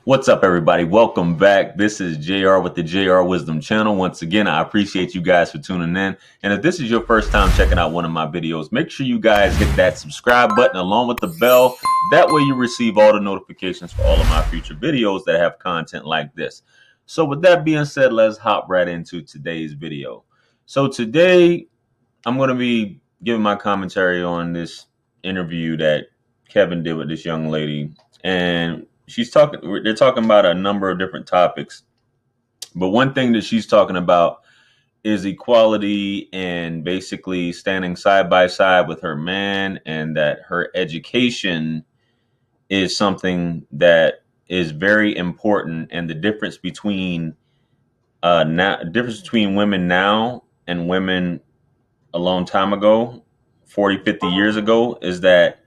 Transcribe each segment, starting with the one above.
What's up, everybody? Welcome back. This is JR with the JR Wisdom Channel. Once again, I appreciate you guys for tuning in. And if this is your first time checking out one of my videos, make sure you guys hit that subscribe button along with the bell. That way you receive all the notifications for all of my future videos that have content like this. So with that being said, let's hop right into today's video. So today, I'm going to be giving my commentary on this interview that Kevin did with this young lady. And they're talking about a number of different topics, but one thing that she's talking about is equality and basically standing side by side with her man, and that her education is something that is very important, and the difference between women now and women a long time ago, 40, 50 years ago, is that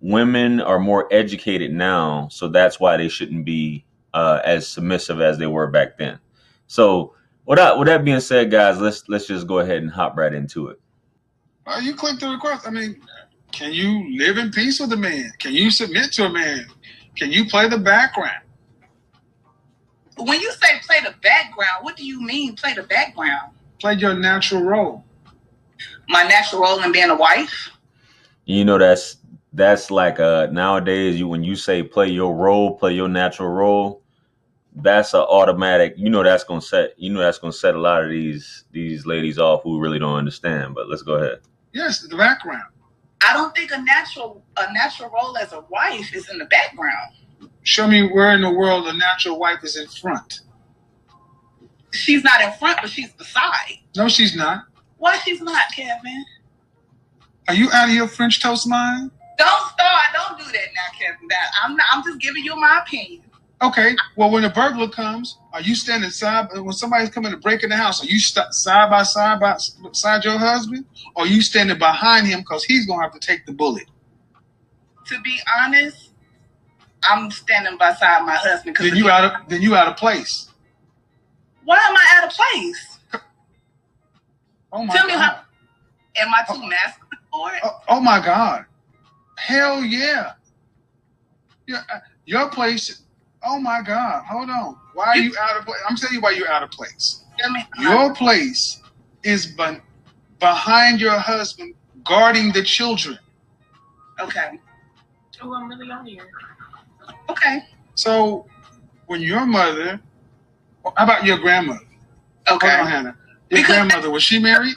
women are more educated now, so that's why they shouldn't be as submissive as they were back then. So, with that being said, guys, let's just go ahead and hop right into it. You click the request. I mean, can you live in peace with a man? Can you submit to a man? Can you play the background? When you say play the background, what do you mean play the background? Play your natural role. My natural role in being a wife? You know, that's like nowadays, when you say play your role, play your natural role, that's an automatic. That's gonna set a lot of these ladies off who really don't understand. But let's go ahead. Yes, the background. I don't think a natural role as a wife is in the background. Show me where in the world a natural wife is in front. She's not in front, but she's beside. No, she's not. Why she's not, Kevin? Are you out of your French toast mind? Don't do that now, Kevin. I'm just giving you my opinion. Okay. Well, when a burglar comes, are you standing when somebody's coming to break in the house, are you side by side beside your husband? Or are you standing behind him because he's going to have to take the bullet? To be honest, I'm standing beside my husband. Then you out of place. Why am I out of place? Oh my Tell me God. Am I too masculine for it? Oh my God. Hell yeah. Your place. Oh my God. Hold on. Why are you out of place? I'm telling you why you're out of place. Your place is behind your husband, guarding the children. Okay. Oh, I'm really on here. Okay. So when your mother, how about your grandmother? Okay. Hold on, Hannah. Your grandmother, was she married?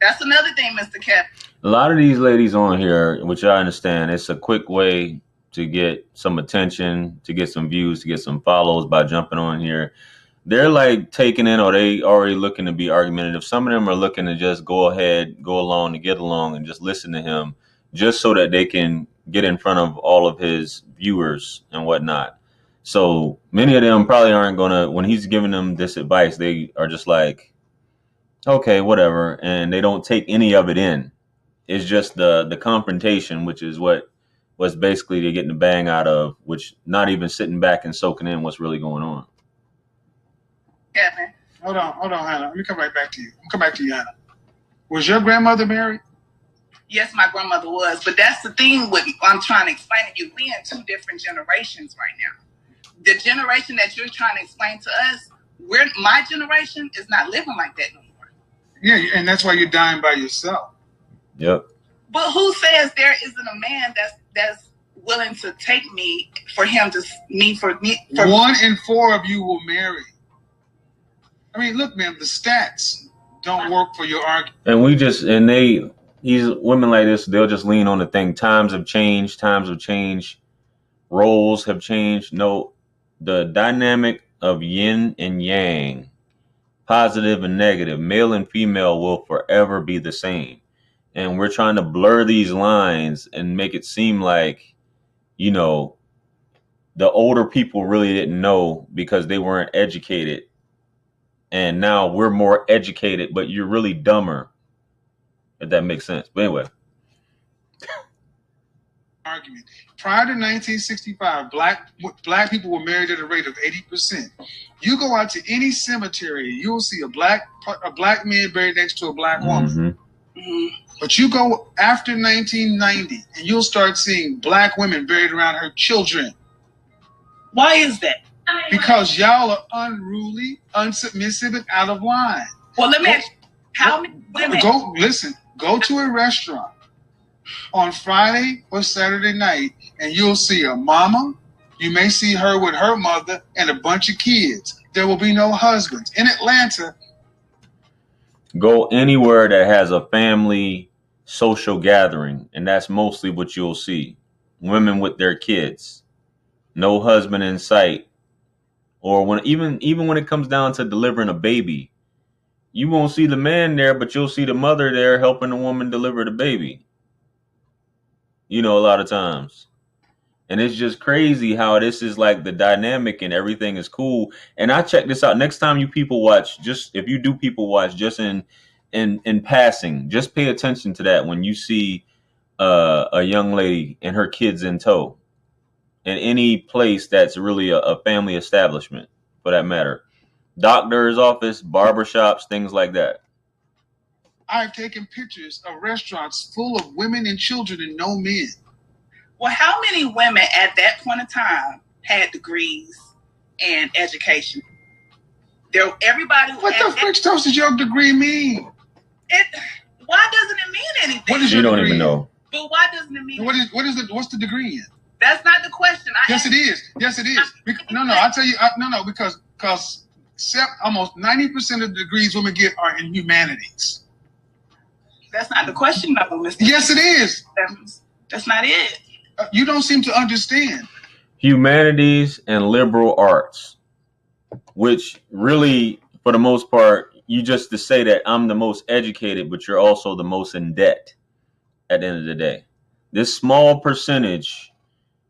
That's another thing, Mr. Kevin. A lot of these ladies on here, which I understand, it's a quick way to get some attention, to get some views, to get some follows by jumping on here. They're like taking in, or they already looking to be argumentative. Some of them are looking to just go along to get along and just listen to him, just so that they can get in front of all of his viewers and whatnot. So many of them probably aren't gonna, when he's giving them this advice, they are just like, okay, whatever, and they don't take any of it in. It's just the confrontation, which is what's basically they're getting the bang out of, which not even sitting back and soaking in what's really going on. Kevin. Hold on, Hannah. Let me come right back to you. Come back to you, Hannah. Was your grandmother married? Yes, my grandmother was, but that's the thing I'm trying to explain to you. We're in two different generations right now. The generation that you're trying to explain to us, my generation is not living like that no more. Yeah, and that's why you're dying by yourself. Yep. But who says there isn't a man that's willing to take me for him to me? 1 in 4 of you will marry. I mean, look, man, the stats don't work for your argument. And these women like this, they'll just lean on the thing. Times have changed. Roles have changed. No, the dynamic of yin and yang, positive and negative, male and female, will forever be the same. And we're trying to blur these lines and make it seem like, the older people really didn't know because they weren't educated. And now we're more educated, but you're really dumber, if that makes sense. But anyway. Argument. Prior to 1965, black people were married at a rate of 80%. You go out to any cemetery, you will see a black man buried next to a black woman. Mm-hmm. Mm-hmm. But you go after 1990, and you'll start seeing black women buried around her children. Why is that? Because y'all are unruly, unsubmissive, and out of line. Well, let me ask you, how many women... Go to a restaurant on Friday or Saturday night, and you'll see a mama. You may see her with her mother and a bunch of kids. There will be no husbands. In Atlanta... Go anywhere that has a family social gathering, and that's mostly what you'll see. Women with their kids. No husband in sight. Or when even when it comes down to delivering a baby, you won't see the man there, but you'll see the mother there helping the woman deliver the baby. You know, a lot of times. And it's just crazy how this is like the dynamic and everything is cool. And I check this out. Next time you people watch, just if you do people watch, just in passing, just pay attention to that when you see a young lady and her kids in tow in any place that's really a family establishment, for that matter. Doctor's office, barbershops, things like that. I've taken pictures of restaurants full of women and children and no men. Well, how many women at that point in time had degrees and education? Everybody. What the French toast does your degree mean? Why doesn't it mean anything? What is your degree? You don't degree even know. But why doesn't it mean? What's the degree in? That's not the question. Yes, it is. Yes, it is. No, I'll tell you. Because almost 90% of the degrees women get are in humanities. That's not the question, though, Mr. Yes, it is. That's not it. You don't seem to understand. Humanities and liberal arts, which really, for the most part, you just to say that I'm the most educated, but you're also the most in debt at the end of the day. This small percentage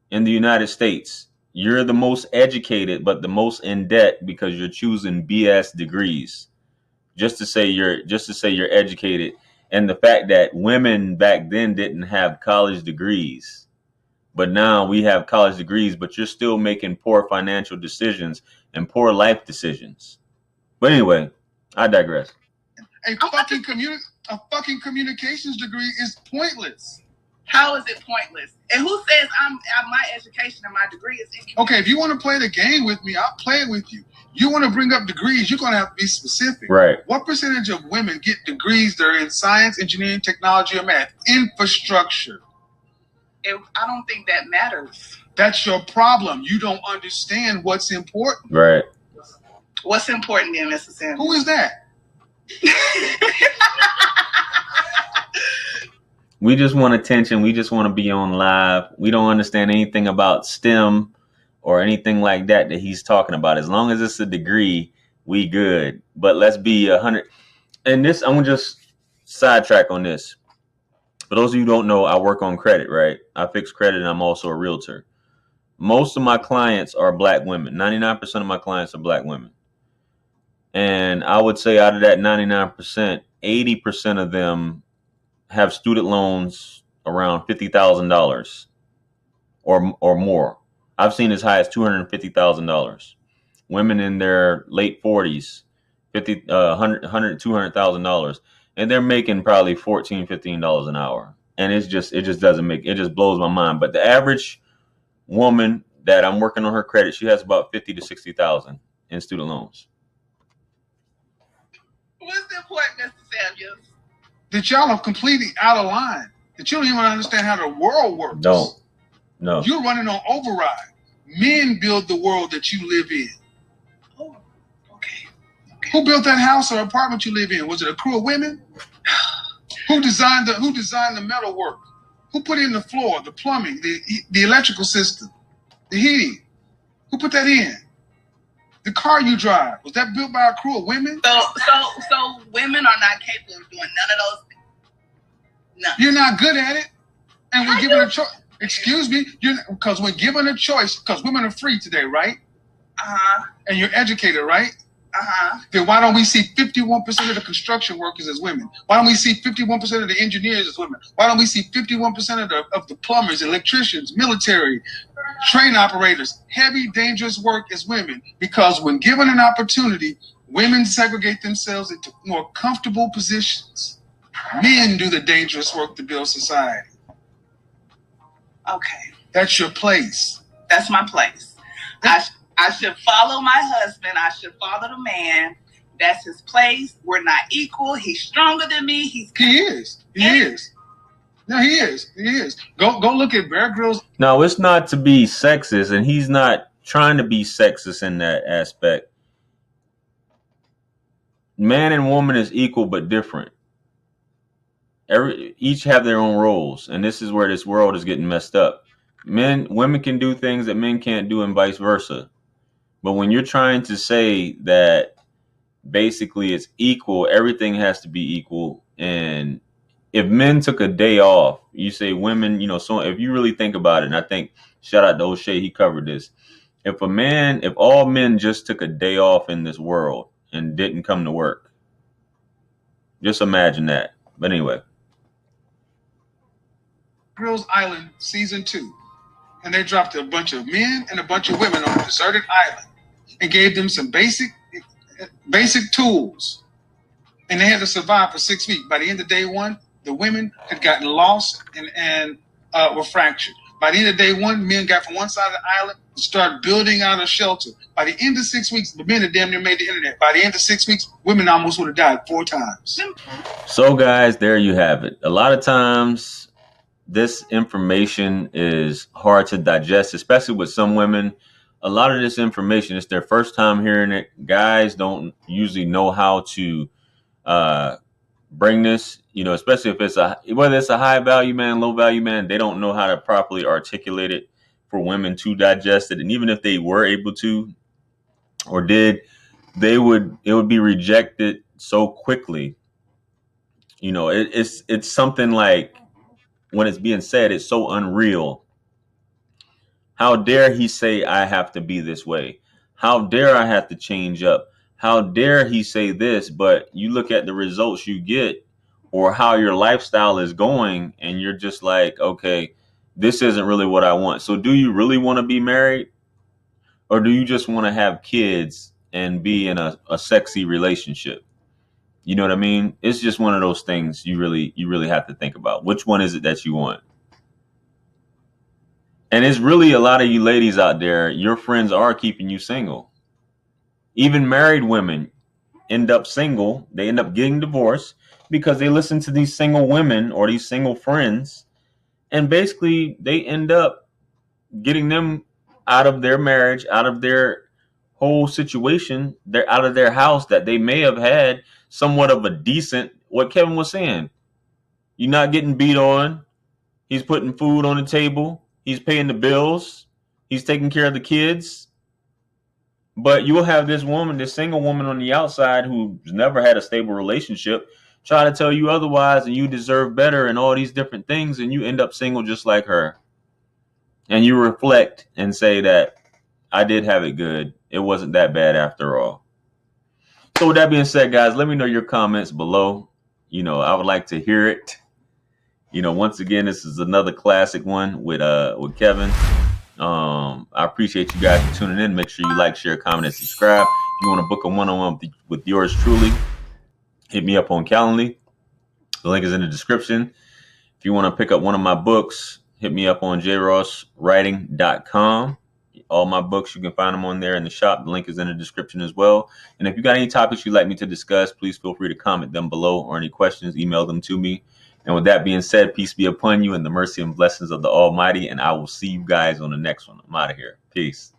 in the United States, you're the most educated, but the most in debt because you're choosing BS degrees just to say you're educated. And the fact that women back then didn't have college degrees, but now we have college degrees, but you're still making poor financial decisions and poor life decisions. But anyway, I digress. A fucking communications degree is pointless. How is it pointless? And who says my education and my degree is inconvenient? Okay, if you want to play the game with me, I'll play it with you. You want to bring up degrees, you're going to have to be specific. Right. What percentage of women get degrees that are in science, engineering, technology, or math? Infrastructure. I don't think that matters. That's your problem. You don't understand what's important. Right. What's important then, Mr. Sanders? Who is that? We just want attention. We just want to be on live. We don't understand anything about STEM or anything like that he's talking about. As long as it's a degree, we good. But let's be 100. And this, I'm going to just sidetrack on this. For those of you who don't know, I work on credit, right? I fix credit and I'm also a realtor. Most of my clients are black women. 99% of my clients are black women. And I would say out of that 99%, 80% of them have student loans around $50,000 or more. I've seen as high as $250,000. Women in their late 40s, $100,000, $200,000, and they're making probably $14, $15 an hour. And it just blows my mind. But the average woman that I'm working on her credit, she has about 50 to 60,000 in student loans. What's the point, Mr. Samuels? That y'all are completely out of line. That you don't even understand how the world works. No. You're running on override. Men build the world that you live in. Oh, okay. Who built that house or apartment you live in? Was it a crew of women? Who designed the metal work? Who put in the floor, the plumbing, the electrical system, the heating? Who put that in? The car you drive, was that built by a crew of women? So women are not capable of doing none of those things. None. You're not good at it. And we're given a choice. Excuse me, because we're given a choice, because women are free today, right? Uh-huh. And you're educated, right? Uh-huh. Then why don't we see 51% of the construction workers as women? Why don't we see 51% of the engineers as women? Why don't we see 51% of the plumbers, electricians, military, train operators, heavy, dangerous work as women? Because when given an opportunity, women segregate themselves into more comfortable positions. Men do the dangerous work to build society. Okay. That's your place. That's my place. I should follow my husband. I should follow the man. That's his place. We're not equal. He's stronger than me. He is. No, he is. Go look at Bear Grylls. No, it's not to be sexist, and he's not trying to be sexist in that aspect. Man and woman is equal but different. Each have their own roles, and this is where this world is getting messed up. Women can do things that men can't do, and vice versa. But when you're trying to say that basically it's equal, everything has to be equal, and if men took a day off, you say women, so if you really think about it, and I think shout out to O'Shea, he covered this. If all men just took a day off in this world and didn't come to work, just imagine that. But anyway. Grylls Island season 2, and they dropped a bunch of men and a bunch of women on a deserted island and gave them some basic tools, and they had to survive for 6 weeks. By the end of day 1, the women had gotten lost and were fractured. By the end of day 1, men got from one side of the island and started building out a shelter. By the end of 6 weeks, the men had damn near made the internet. By the end of 6 weeks, women almost would have died 4 times. So guys, there you have it. A lot of times this information is hard to digest, especially with some women. A lot of this information, it's their first time hearing it. Guys don't usually know how to bring this, especially if whether it's a high value man, low value man, they don't know how to properly articulate it for women to digest it. And even if they were able to or did, it would be rejected so quickly. It's something like, when it's being said, it's so unreal. How dare he say I have to be this way? How dare I have to change up? How dare he say this? But you look at the results you get or how your lifestyle is going, and you're just like, okay, this isn't really what I want. So do you really want to be married? Or do you just want to have kids and be in a sexy relationship? You know what I mean? It's just one of those things you really have to think about. Which one is it that you want? And it's really a lot of you ladies out there, your friends are keeping you single. Even married women end up single. They end up getting divorced because they listen to these single women or these single friends. And basically they end up getting them out of their marriage, out of their whole situation. They're out of their house that they may have had somewhat of a decent, what Kevin was saying. You're not getting beat on. He's putting food on the table. He's paying the bills. He's taking care of the kids. But you will have this woman, this single woman on the outside who's never had a stable relationship, try to tell you otherwise, and you deserve better and all these different things, and you end up single just like her. And you reflect and say that I did have it good. It wasn't that bad after all. So with that being said, guys, let me know your comments below. I would like to hear it. Once again, this is another classic one with Kevin. I appreciate you guys for tuning in. Make sure you like, share, comment, and subscribe. If you want to book a one-on-one with yours truly, hit me up on Calendly. The link is in the description. If you want to pick up one of my books, hit me up on jrosswriting.com. All my books, you can find them on there in the shop. The link is in the description as well. And if you got any topics you'd like me to discuss, please feel free to comment them below, or any questions, email them to me. And with that being said, peace be upon you and the mercy and blessings of the Almighty. And I will see you guys on the next one. I'm out of here. Peace.